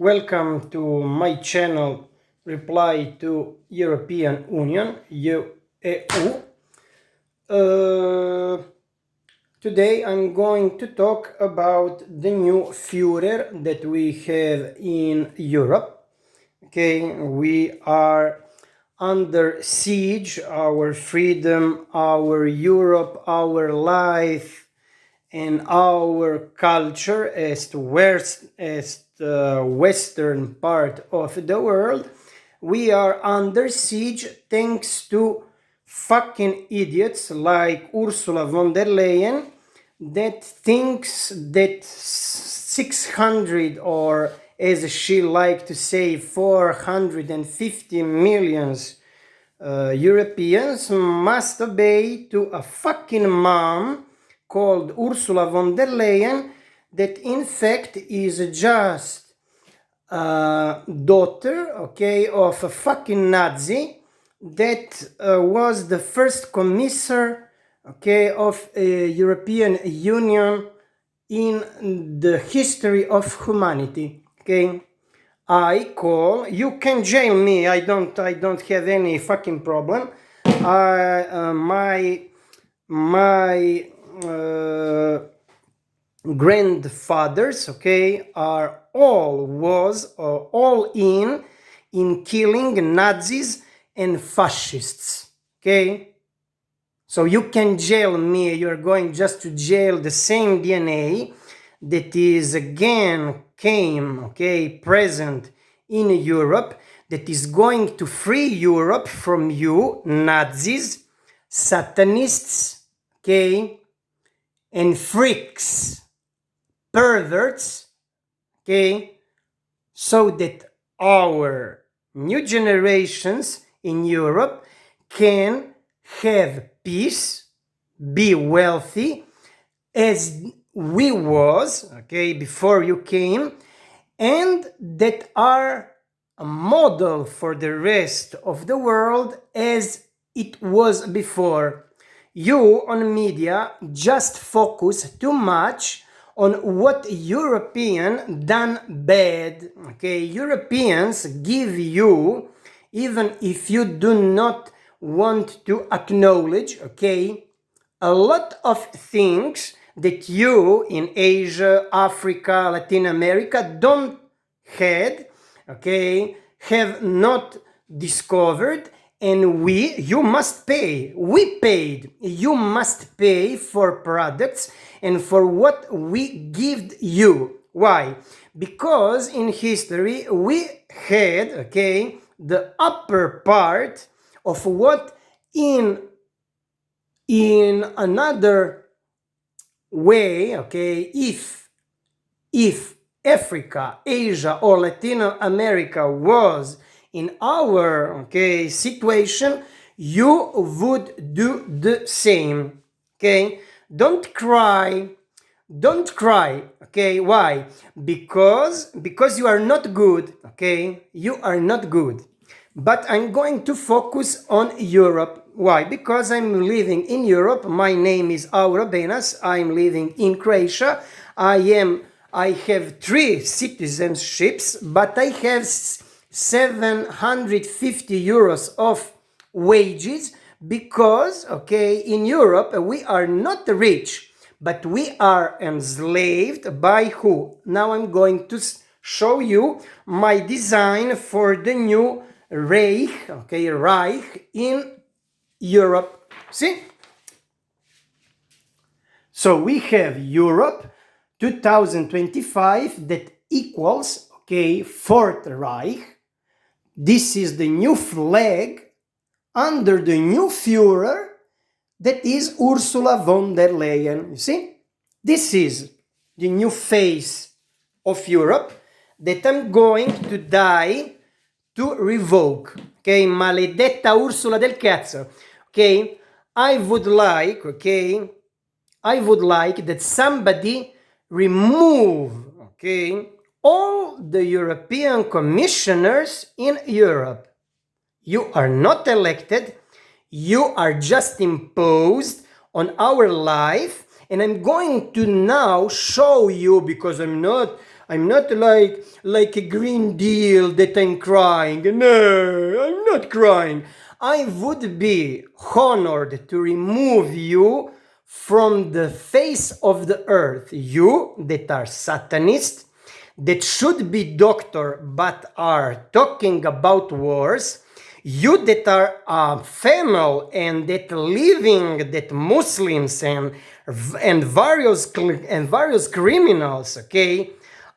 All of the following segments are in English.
Welcome to my channel Reply to European Union, EU. Today I'm going to talk about the new Führer that we have in Europe. Okay, we are under siege, our freedom, our Europe, our life, and our culture as the western part of the world. We are under siege thanks to fucking idiots like Ursula von der Leyen that thinks that 600, or as she liked to say, 450 millions Europeans must obey to a fucking mom called Ursula von der Leyen that in fact is just a daughter, okay, of a fucking Nazi that was the first commissar, okay, of a European Union in the history of humanity, okay. I call, you can jail me, I don't have any fucking problem. My grandfathers, okay, are all in killing Nazis and fascists, okay. So you can jail me, you're going just to jail the same DNA that is again present in Europe, that is going to free Europe from you Nazis, Satanists, okay, and freaks, perverts, okay, so that our new generations in Europe can have peace, be wealthy, as we was, okay, before you came, and that are a model for the rest of the world as it was before. You on media just focus too much on what European done bad, okay. Europeans give you, even if you do not want to acknowledge, okay, a lot of things that you in Asia, Africa, Latin America don't had, okay, have not discovered, and you must pay. We paid. You must pay for products and for what we give you. Why? Because in history we had, okay, the upper part of what in another way, okay, if Africa, Asia, or Latin America was in our, okay, situation, you would do the same, okay. Don't cry, okay. Why? Because you are not good, okay. You are not good. But I'm going to focus on Europe. Why? Because I'm living in Europe. My name is Aura Benas. I'm living in Croatia. I have 3 citizenships, but I have 750 euros of wages because, okay, in Europe we are not rich, but we are enslaved by who? Now I'm going to show you my design for the new Reich, okay, Reich in Europe. See? So we have Europe 2025 that equals, okay, Fourth Reich. This is the new flag under the new Führer that is Ursula von der Leyen. You see? This is the new face of Europe that I'm going to die to revoke. Okay, maledetta Ursula del cazzo. Okay, I would like that somebody remove, okay, all the European commissioners in Europe. You are not elected, you are just imposed on our life, and I'm going to now show you, because I'm not I'm not like a Green Deal that I'm crying. No, I'm not crying. I would be honored to remove you from the face of the earth. You that are Satanists, that should be doctor but are talking about wars. You that are female and that living that Muslims and various criminals, okay,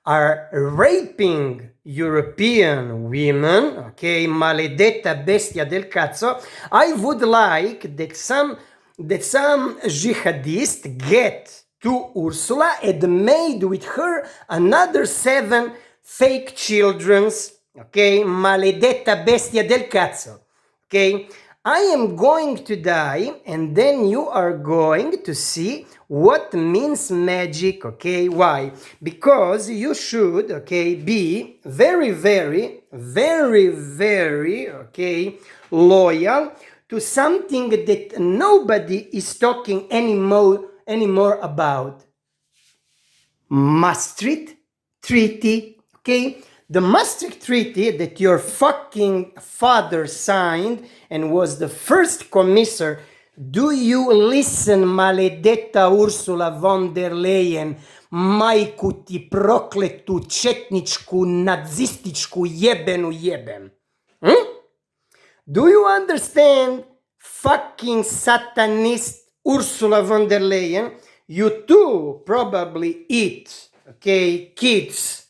are raping European women, okay, maledetta bestia del cazzo. I would like that some jihadist get to Ursula and made with her another 7 fake children's, okay, maledetta bestia del cazzo, okay. I am going to die and then you are going to see what means magic, okay. Why? Because you should, okay, be very, okay, loyal to something that nobody is talking anymore about. Maastricht Treaty, okay? The Maastricht Treaty that your fucking father signed and was the first commissar. Do you listen, maledetta Ursula von der Leyen, majku ti prokletu četničku, nazističku jebenu jebem? Do you understand, fucking Satanist Ursula von der Leyen? You too probably eat, okay, kids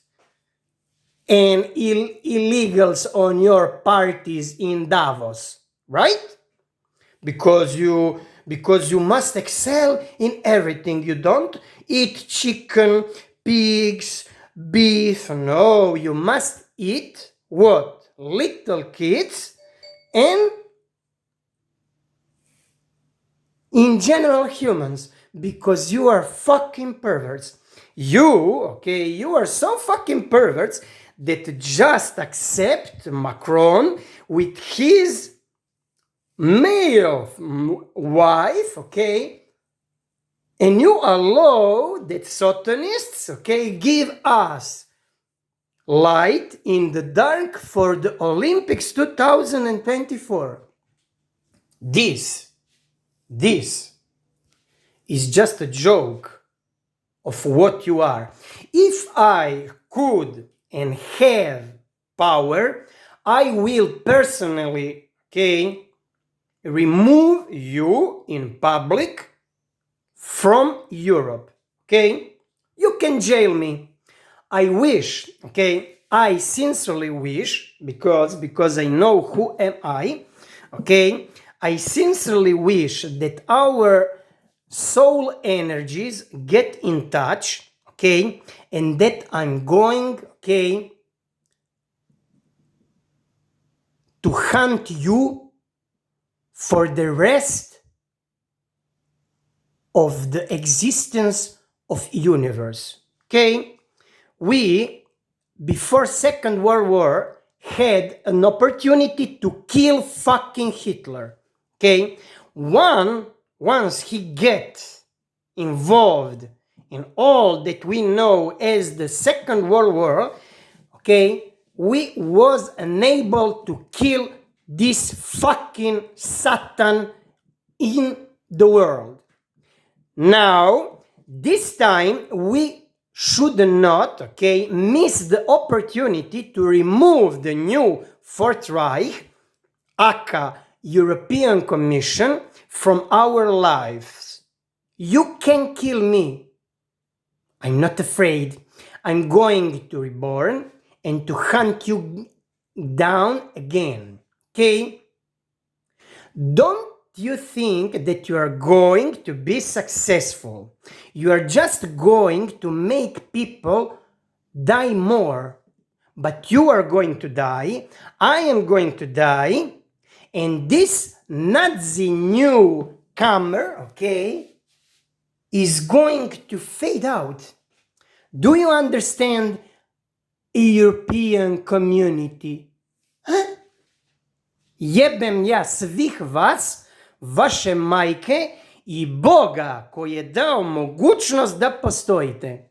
and illegals on your parties in Davos, right? Because you must excel in everything. You don't eat chicken, pigs, beef. No, you must eat what? Little kids and in general humans, because you are fucking perverts. You, okay, you are so fucking perverts that just accept Macron with his male wife, okay, and you allow that Satanists, okay, give us light in the dark for the Olympics 2024. This is just a joke of what you are. If I could and have power, I will personally, okay, remove you in public from Europe, okay? You can jail me. I wish, okay, I sincerely wish, because I know who am I, okay? I sincerely wish that our soul energies get in touch, okay, and that I'm going, okay, to hunt you for the rest of the existence of universe, okay. We, before Second World War, had an opportunity to kill fucking Hitler, okay. Once he gets involved in all that we know as the Second World War, okay, we was unable to kill this fucking Satan in the world. Now, this time we should not, okay, miss the opportunity to remove the new Fourth Reich, aka European Commission, from our lives. You can kill me. I'm not afraid. I'm going to reborn and to hunt you down again, okay? Don't you think that you are going to be successful? You are just going to make people die more. But you are going to die, I am going to die, and this Nazi newcomer, okay, is going to fade out. Do you understand, European community? Huh? Jebem ja svih vas, vaše majke i Boga koji je dao mogućnost da postojite.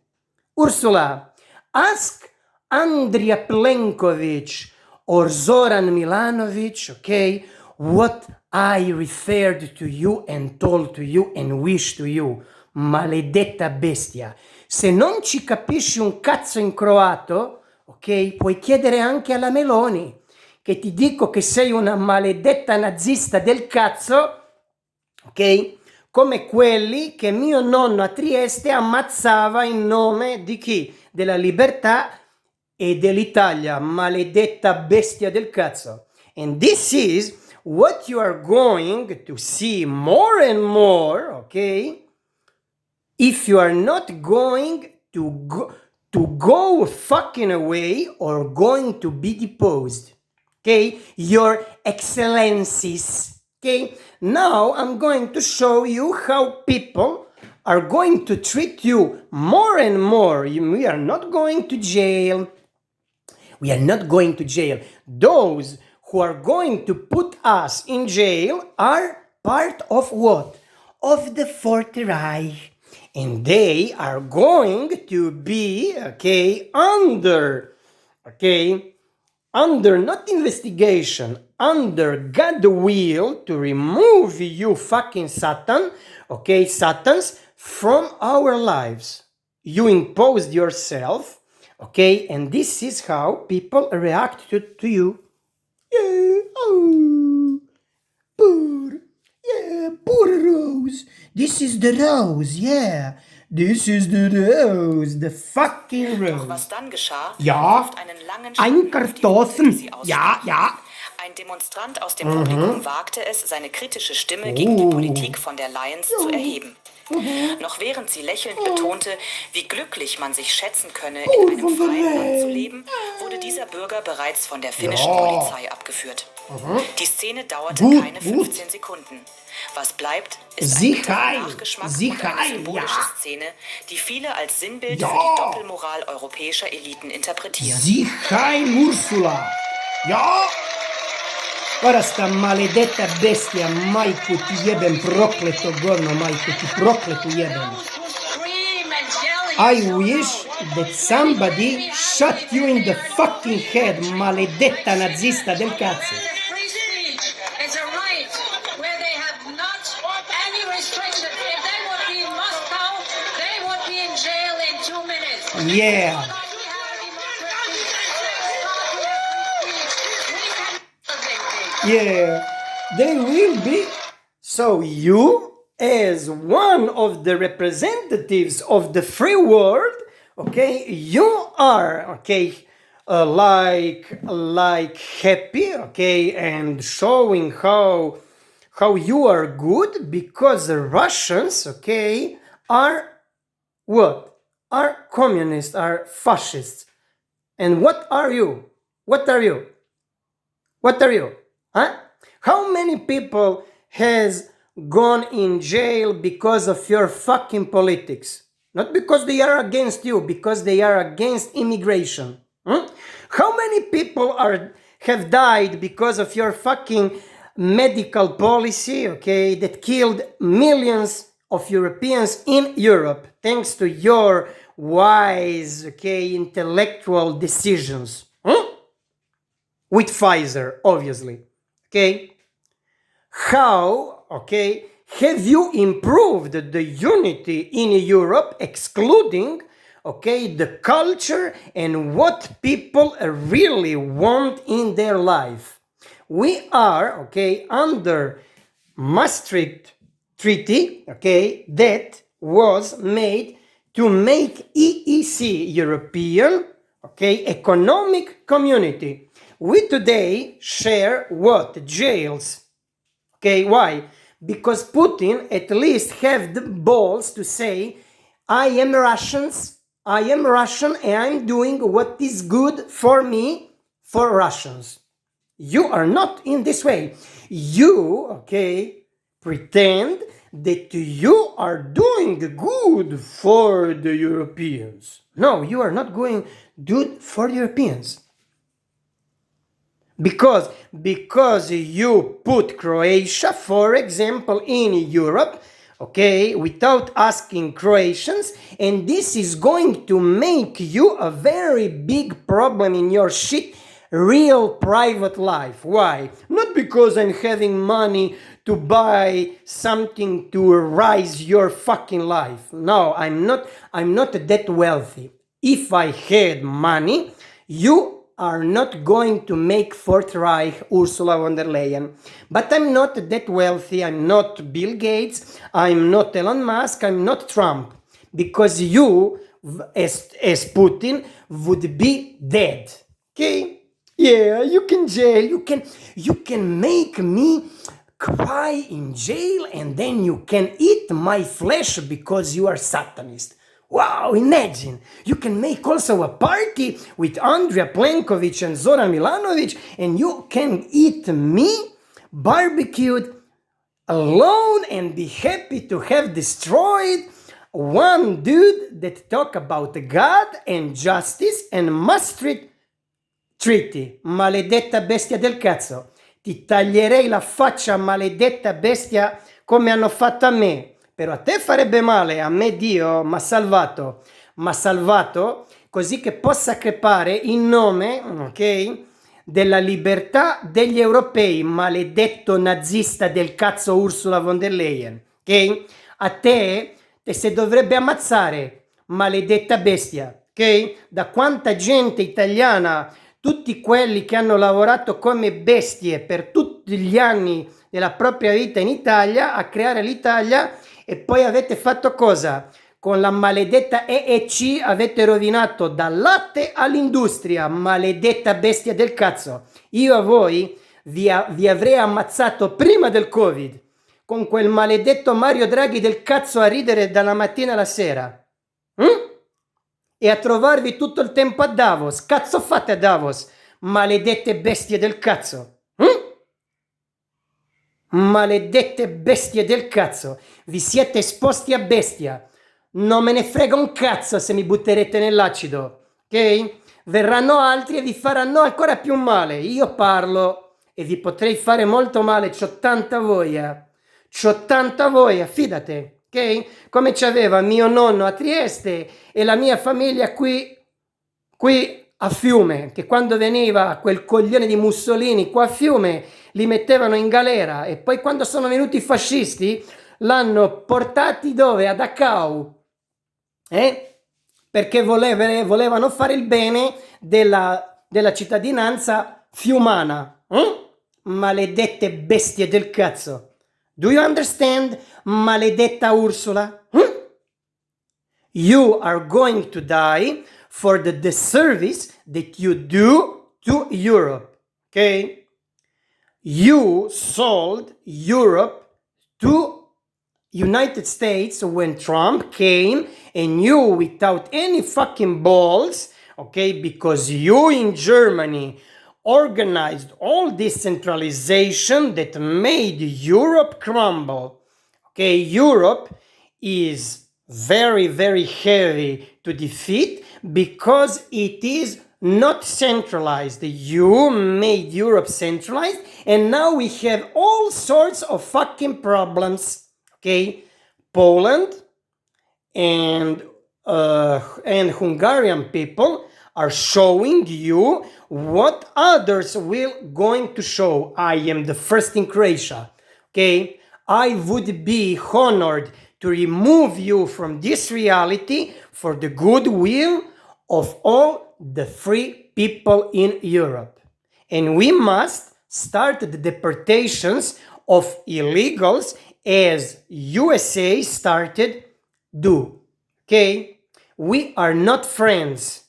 Ursula, Ask Andrea Plenković or Zoran Milanovic, okay, what I referred to you and told to you and wished to you. Maledetta bestia. Se non ci capisci un cazzo in croato, ok, puoi chiedere anche alla Meloni, che ti dico che sei una maledetta nazista del cazzo, ok? Come quelli che mio nonno a Trieste ammazzava in nome di chi? Della libertà e dell'Italia, maledetta bestia del cazzo. And this is what you are going to see more and more, okay? If you are not going to go fucking away or going to be deposed, okay? Your excellencies, okay? Now I'm going to show you how people are going to treat you more and more. We are not going to jail. We are not going to jail. Those who are going to put us in jail are part of what? Of the Fourth Reich. And they are going to be, okay, under not investigation, under God will to remove you fucking Satan, okay, Satans, from our lives. You imposed yourself, okay, and this is how people react to you. Yeah, oh, poor Rose. This is the Rose, yeah. This is the Rose, the fucking Rose. Doch was dann geschah, ja, wirft einen langen ein Schatten auf die Worte, die sie Kartoffeln, ja, aussprachen. ja. Ein Demonstrant aus dem Publikum wagte es, seine kritische Stimme gegen die Politik von der Leyen zu erheben. Noch während sie lächelnd betonte, wie glücklich man sich schätzen könne, in einem freien Land zu leben, wurde dieser Bürger bereits von der finnischen Polizei abgeführt. Die Szene dauerte keine 15 Sekunden. Was bleibt, ist ein bitterer Nachgeschmack und eine symbolische Szene, die viele als Sinnbild für die Doppelmoral europäischer Eliten interpretieren. Zichaj, Ursula! Ja! Guarda sta maledetta bestia, majku ti jebem, prokleto govno, majku ti prokleto jebem. I wish that somebody shot you in the fucking head, maledetta nazista del cazzo. It's a right where they have not any restriction. If they would be in Moscow, they would be in jail in 2 minutes. Yeah. Yeah, they will be. So you, as one of the representatives of the free world, okay, you are, okay, like happy, okay, and showing how you are good because the Russians, okay, are what? Are communists, are fascists. And what are you? What are you? What are you? Huh? How many people has gone in jail because of your fucking politics? Not because they are against you, because they are against immigration. How many people have died because of your fucking medical policy, okay, that killed millions of Europeans in Europe thanks to your wise, okay, intellectual decisions? With Pfizer, obviously. Okay? How, okay, have you improved the unity in Europe, excluding, okay, the culture and what people really want in their life? We are, okay, under Maastricht Treaty, okay, that was made to make EEC, European, okay, Economic Community. We today share what? Jails. Okay, why? Because Putin at least have the balls to say, I am Russian and I'm doing what is good for me, for Russians. You are not in this way. You, okay, pretend that you are doing good for the Europeans. No, you are not going good for the Europeans. Because you put Croatia, for example, in Europe, okay, without asking Croatians, and this is going to make you a very big problem in your shit real private life. Why? Not because I'm having money to buy something to rise your fucking life. No, I'm not that wealthy. If I had money, you are not going to make Fourth Reich Ursula von der Leyen. But I'm not that wealthy, I'm not Bill Gates, I'm not Elon Musk, I'm not Trump. Because you, as Putin, would be dead. Okay? Yeah, you can jail, you can make me cry in jail and then you can eat my flesh because you are Satanist. Wow, imagine! You can make also a party with Andrea Plenković and Zoran Milanovic and you can eat me barbecued alone and be happy to have destroyed one dude that talk about God and justice and Maastricht Treaty. Maledetta bestia del cazzo. Ti taglierei la faccia, maledetta bestia, come hanno fatto a me. Però a te farebbe male, a me Dio m'ha salvato così che possa crepare in nome, ok, della libertà degli europei, maledetto nazista del cazzo Ursula von der Leyen, ok? A te si dovrebbe ammazzare, maledetta bestia, ok? Da quanta gente italiana, tutti quelli che hanno lavorato come bestie per tutti gli anni della propria vita in Italia a creare l'Italia e poi avete fatto cosa? Con la maledetta EEC avete rovinato dal latte all'industria, maledetta bestia del cazzo. Io a voi vi avrei ammazzato prima del Covid, con quel maledetto Mario Draghi del cazzo a ridere dalla mattina alla sera. E a trovarvi tutto il tempo a Davos. Cazzo fate a Davos, maledette bestie del cazzo? Maledette bestie del cazzo, vi siete esposti a bestia. Non me ne frega un cazzo se mi butterete nell'acido, ok? Verranno altri e vi faranno ancora più male. Io parlo e vi potrei fare molto male, c'ho tanta voglia, fidate, ok? Come c'aveva mio nonno a Trieste e la mia famiglia qui a Fiume, che quando veniva quel coglione di Mussolini qua a Fiume li mettevano in galera e poi quando sono venuti i fascisti l'hanno portati dove? A Dachau, perché volevano fare il bene della cittadinanza fiumana. Maledette bestie del cazzo. Do you understand, maledetta Ursula? You are going to die for the disservice that you do to Europe, okay? You sold Europe to United States when Trump came and you without any fucking balls, okay, because you in Germany organized all this centralization that made Europe crumble. Okay, Europe is very, very heavy to defeat because it is not centralized. You made Europe centralized and now we have all sorts of fucking problems. Okay, Poland and Hungarian people are showing you what others will going to show. I am the first in Croatia. Okay, I would be honored to remove you from this reality for the goodwill of all the free people in Europe. And we must start the deportations of illegals as USA started do. Okay? We are not friends.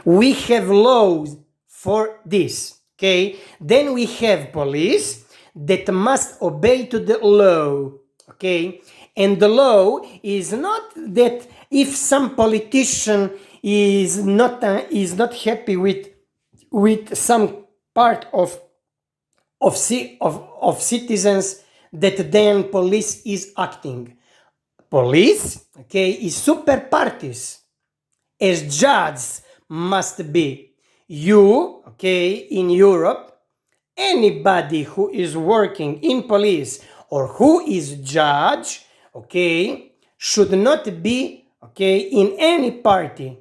We have laws for this. Okay? Then we have police that must obey to the law. Okay? And the law is not that if some politician is not happy with some part of citizens that then police is acting. Police, okay, is super parties, as judges must be. You, okay, in Europe, anybody who is working in police or who is judge, okay, should not be, okay, in any party.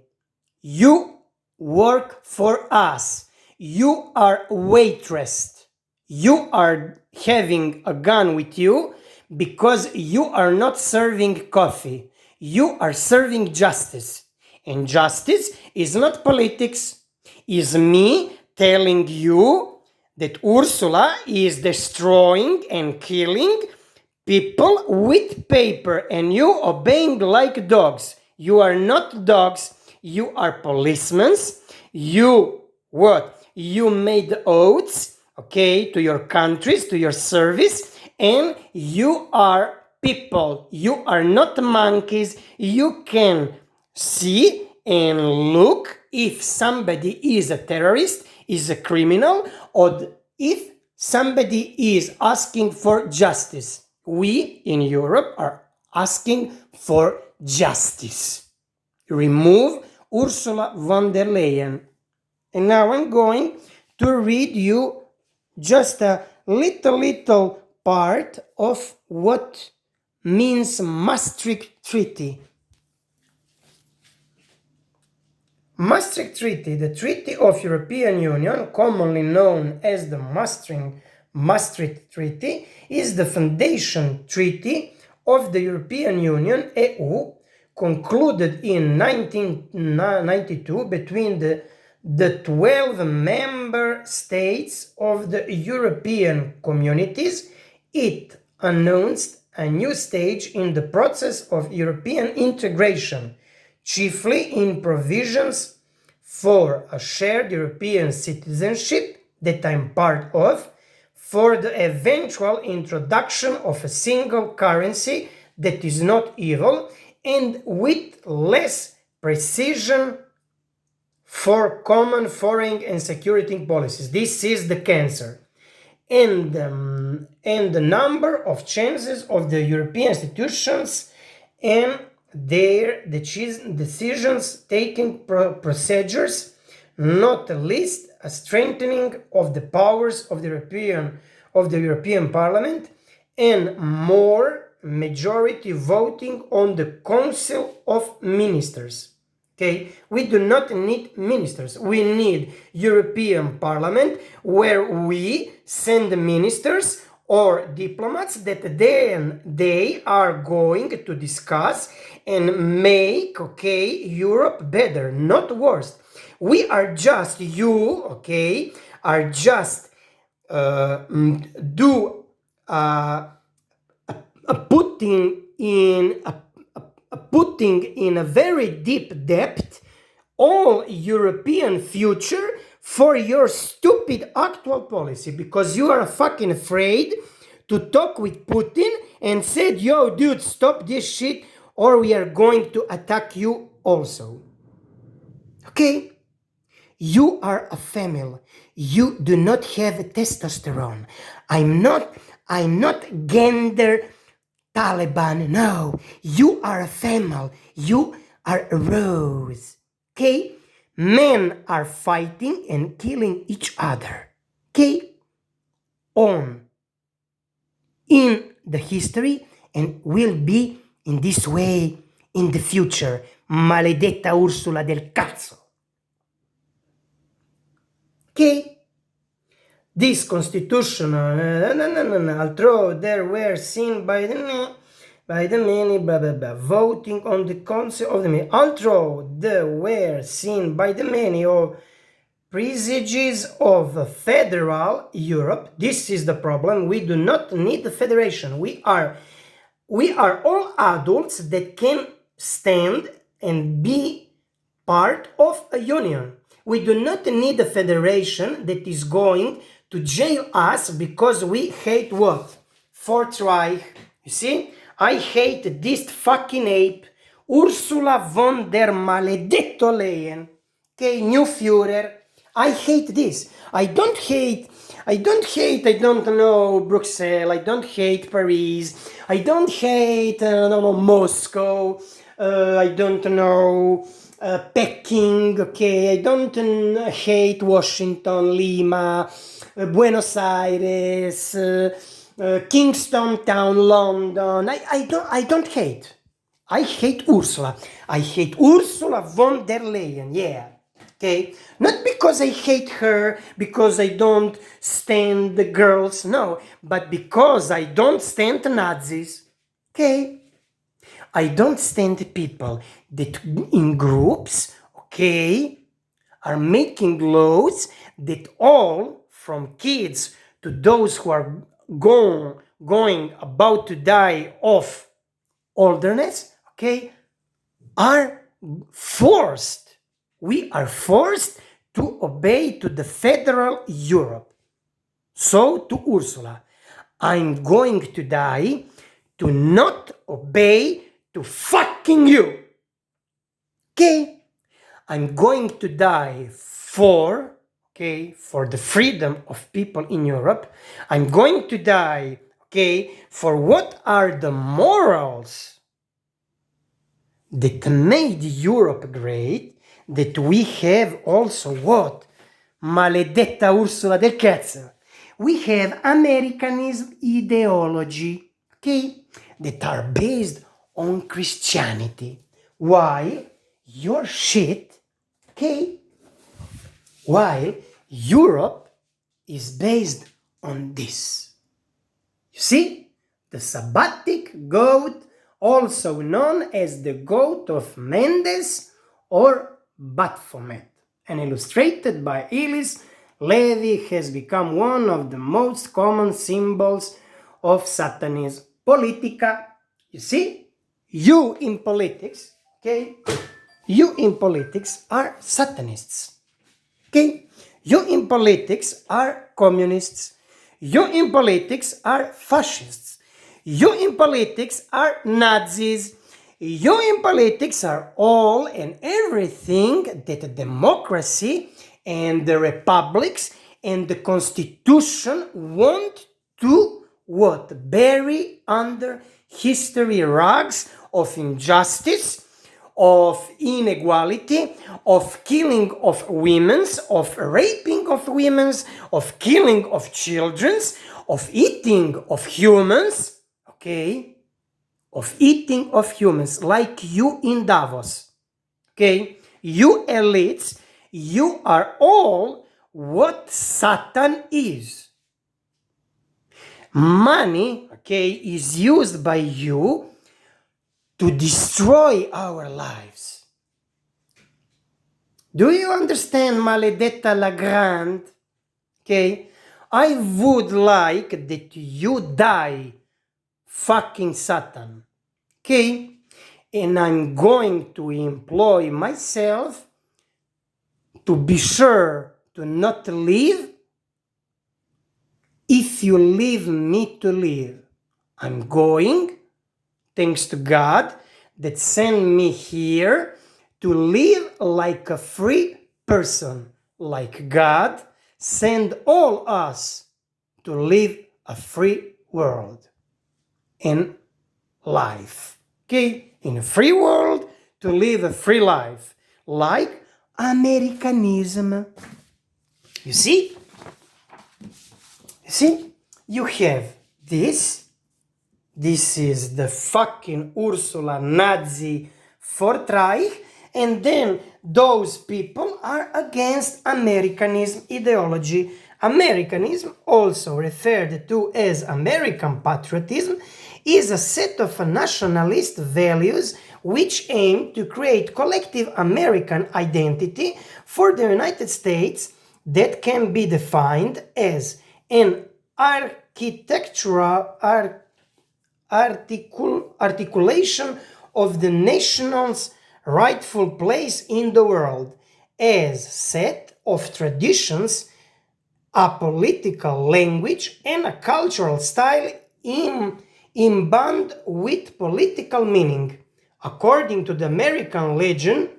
You work for us. You are waitress. You are having a gun with you because you are not serving coffee. You are serving justice. And justice is not politics. Is me telling you that Ursula is destroying and killing people with paper and you obeying like dogs. You are not dogs, you are policemen. You what? You made oaths, okay, to your countries, to your service, and you are people. You are not monkeys. You can see and look if somebody is a terrorist, is a criminal, or if somebody is asking for justice. We in Europe are asking for justice. Remove Ursula von der Leyen. And now I'm going to read you just a little part of what means Maastricht Treaty. Maastricht Treaty, the Treaty of European Union, commonly known as the Maastricht Treaty, is the foundation treaty of the European Union, EU, concluded in 1992 between the 12 member states of the European communities. It announced a new stage in the process of European integration, chiefly in provisions for a shared European citizenship that I'm part of, for the eventual introduction of a single currency that is not evil, and with less precision for common foreign and security policies. This is the cancer. And the number of changes of the European institutions and their decisions taking procedures, not least a strengthening of the powers of the European Parliament and more majority voting on the Council of Ministers. Okay, we do not need ministers. We need European Parliament where we send ministers or diplomats that then they are going to discuss and make, okay, Europe better, not worse. We are just, you, okay, are just putting in a very deep depth all European future for your stupid actual policy, because you are fucking afraid to talk with Putin and said, yo dude, stop this shit or we are going to attack you also. Okay? You are a female. You do not have testosterone. I'm not gender Taliban. No, you are a female. You are a rose. Okay? Men are fighting and killing each other. Okay? In the history and will be in this way in the future. Maledetta Ursula del cazzo. Okay? This constitutional, although there were seen by the many, blah, blah, blah, voting on the council of the many, although there were seen by the many of presages of federal Europe. This is the problem. We do not need the federation. We are all adults that can stand and be part of a union. We do not need a federation that is going to jail us because we hate what? Fourth Reich. You see? I hate this fucking ape, Ursula von der Maledetto Leyen. Okay, new FUHRER. I hate this. I don't know, Brussels. I don't hate Paris. I don't hate, Moscow. I don't know, Peking, okay? I don't hate Washington, Lima, Buenos Aires, Kingston Town, London. I don't hate. I hate Ursula. I hate Ursula von der Leyen, yeah. Okay? Not because I hate her, because I don't stand the girls, no, but because I don't stand Nazis. Okay? I don't stand people that in groups, okay, are making laws that all, from kids to those who are going about to die of olderness, okay, are forced. We are forced to obey to the federal Europe. So to Ursula, I'm going to die to not obey to fucking you. Okay? I'm going to die for the freedom of people in Europe. I'm going to die, okay, for what are the morals that made Europe great, that we have also what? Maledetta Ursula del cazzo. We have Americanism ideology, okay, that are based on Christianity. While your shit, okay, while Europe is based on this. You see? The Sabbatic goat, also known as the goat of Mendes or Baphomet, and illustrated by Elis Levi, has become one of the most common symbols of Satanism. Politica, you see? You in politics, okay? You in politics are Satanists, okay? You in politics are communists. You in politics are fascists. You in politics are Nazis. You in politics are all and everything that democracy and the republics and the constitution want to what? Bury under history rugs of injustice, of inequality, of killing of women, of raping of women, of killing of children, of eating of humans, okay? Of eating of humans, like you in Davos, okay? You elites, you are all what Satan is. Money, okay, is used by you to destroy our lives. Do you understand, Maledetta Lagrande? Okay? I would like that you die, fucking Satan. Okay? And I'm going to employ myself to be sure to not leave if you leave me to live. I'm going, thanks to God, that sent me here to live like a free person, like God sent all us to live a free world and life. Okay? In a free world, to live a free life, like Americanism. You see? You see? You have this. This is the fucking Ursula Nazi Fourth Reich, and then those people are against Americanism ideology. Americanism, also referred to as American patriotism, is a set of nationalist values which aim to create collective American identity for the United States that can be defined as an articulation of the nation's rightful place in the world as set of traditions, a political language, and a cultural style in bond with political meaning. According to the American Legion,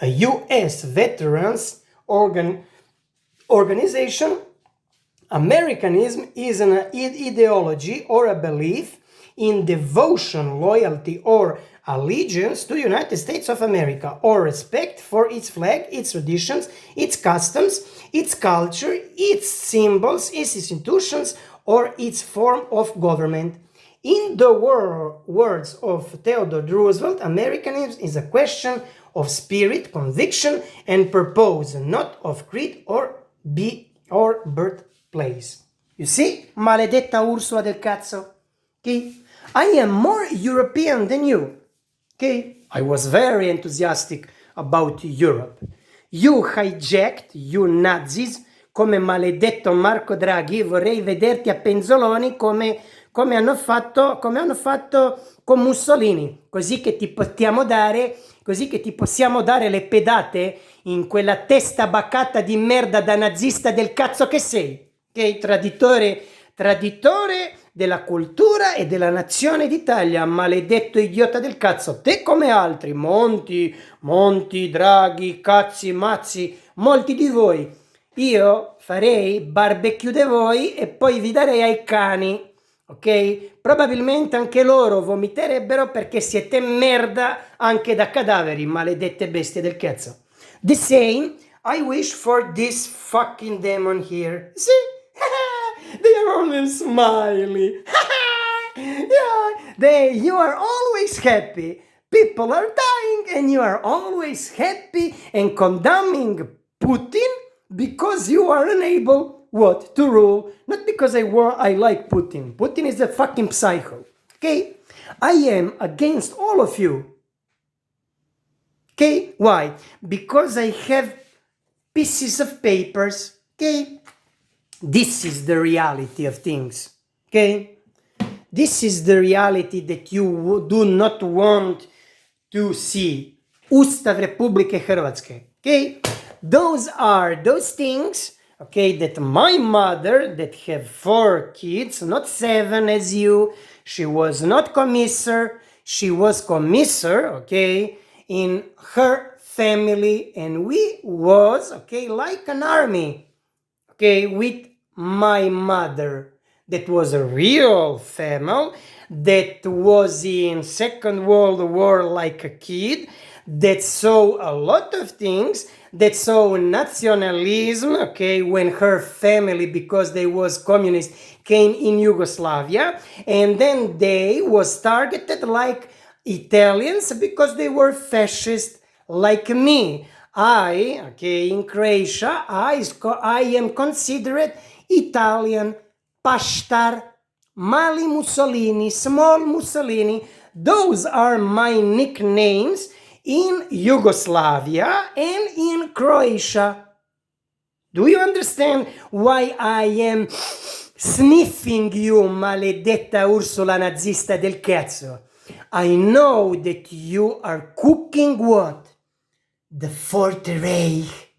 a U.S. veterans organization, Americanism is an ideology or a belief in devotion, loyalty, or allegiance to the United States of America, or respect for its flag, its traditions, its customs, its culture, its symbols, its institutions, or its form of government. In the words of Theodore Roosevelt, Americanism is a question of spirit, conviction, and purpose, not of creed or birthplace. You see, maledetta Ursula del cazzo? Okay? I am more European than you. Okay? I was very enthusiastic about Europe. You hijacked, you Nazis, come maledetto Marco Draghi, vorrei vederti a penzoloni come hanno fatto con Mussolini, così che ti possiamo dare le pedate in quella testa baccata di merda da nazista del cazzo che sei. Ok? Traditore della cultura e della nazione d'Italia, maledetto idiota del cazzo, te come altri, Monti, Draghi, cazzi, mazzi, molti di voi. Io farei barbecue di voi e poi vi darei ai cani, ok? Probabilmente anche loro vomiterebbero perché siete merda anche da cadaveri, maledette bestie del cazzo. The same I wish for this fucking demon here. See? They are always smiley. Yeah, you are always happy. People are dying and you are always happy and condemning Putin because you are unable, what, to rule. Not because I like Putin. Putin is a fucking psycho. Okay? I am against all of you. Okay? Why? Because I have pieces of papers. Okay? This is the reality of things. Okay? This is the reality that you do not want to see. Ustav Republike Hrvatske. Okay? Those are those things, okay, that my mother, that have 4 kids, not 7 as you, she was not commissar, she was commissar, okay, in her family, and we was, okay, like an army, okay, with my mother. That was a real family, that was in Second World War like a kid, that saw a lot of things, that saw nationalism, okay, when her family, because they was communist, came in Yugoslavia, and then they was targeted like Italians because they were fascist like me. Okay, in Croatia, I am considered Italian, Pashtar, Mali Mussolini, Small Mussolini. Those are my nicknames in Yugoslavia and in Croatia. Do you understand why I am sniffing you, maledetta Ursula nazista del cazzo? I know that you are cooking what? The Fourth Reich.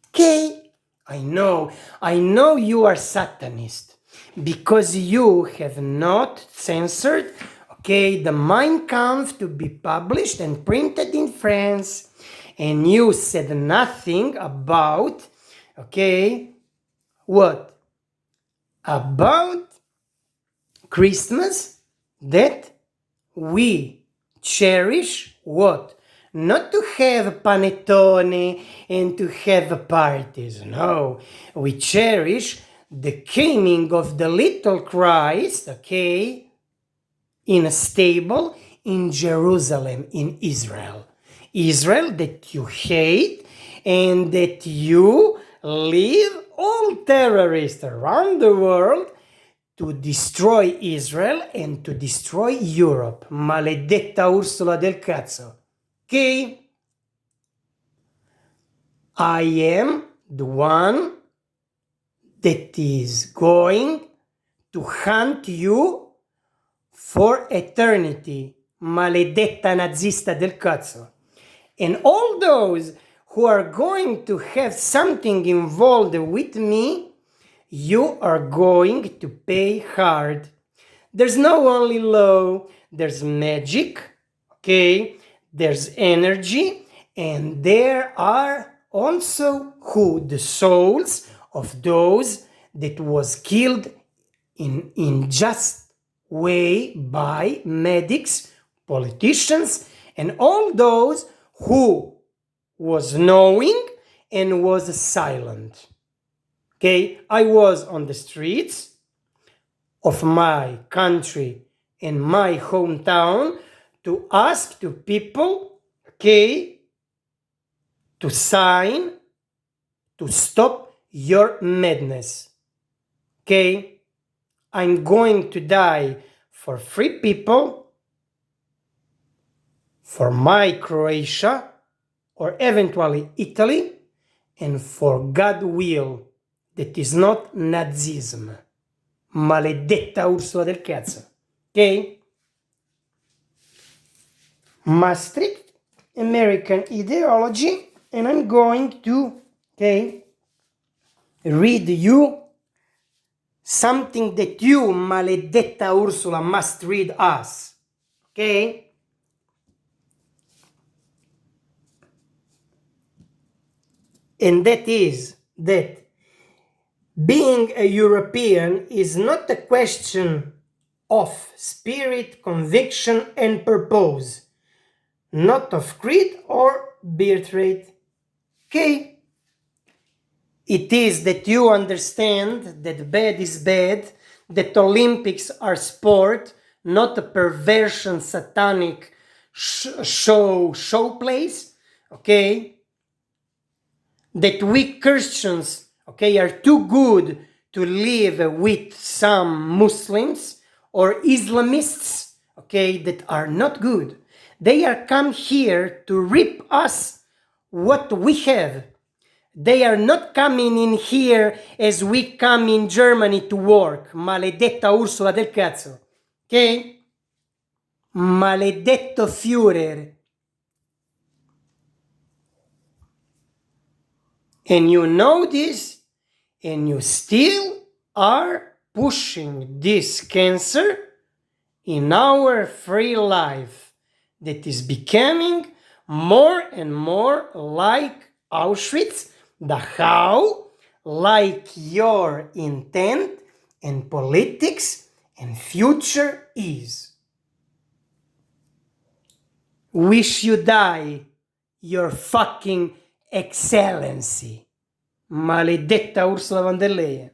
Okay? I know you are Satanist because you have not censored, okay, the Mein Kampf to be published and printed in France, and you said nothing about, okay, what? About Christmas, that we cherish what? Not to have panettone and to have parties, no. We cherish the coming of the little Christ, okay, in a stable in Jerusalem, in Israel. Israel that you hate and that you leave all terrorists around the world to destroy Israel and to destroy Europe. Maledetta Ursula del cazzo. Okay? I am the one that is going to hunt you for eternity. Maledetta nazista del cazzo. And all those who are going to have something involved with me, you are going to pay hard. There's no only law, there's magic, okay? There's energy, and there are also the souls of those that was killed in unjust way by medics, politicians, and all those who was knowing and was silent. Okay, I was on the streets, of my country and my hometown to ask to people, okay, to sign to stop your madness. Okay? I'm going to die for free people, for my Croatia, or eventually Italy, and for God will, that is not Nazism. Maledetta Ursula del cazzo. Okay? My strict American ideology, and I'm going to, okay, read you something that you, maledetta Ursula, must read us. Okay? And that is that being a European is not a question of spirit, conviction, and purpose, not of creed or birthright. Okay? It is that you understand that bad is bad, that Olympics are sport, not a perversion, satanic show place, okay? That we Christians, okay, are too good to live with some Muslims or Islamists, okay, that are not good. They are come here to rip us what we have. They are not coming in here as we come in Germany to work. Maledetta Ursula del cazzo. Okay? Maledetto FUHRER. And you know this, and you still are pushing this cancer in our free life that is becoming more and more like Auschwitz, Dachau, like your intent and politics and future is. Wish you die, your fucking excellency. Maledetta Ursula von der Leyen.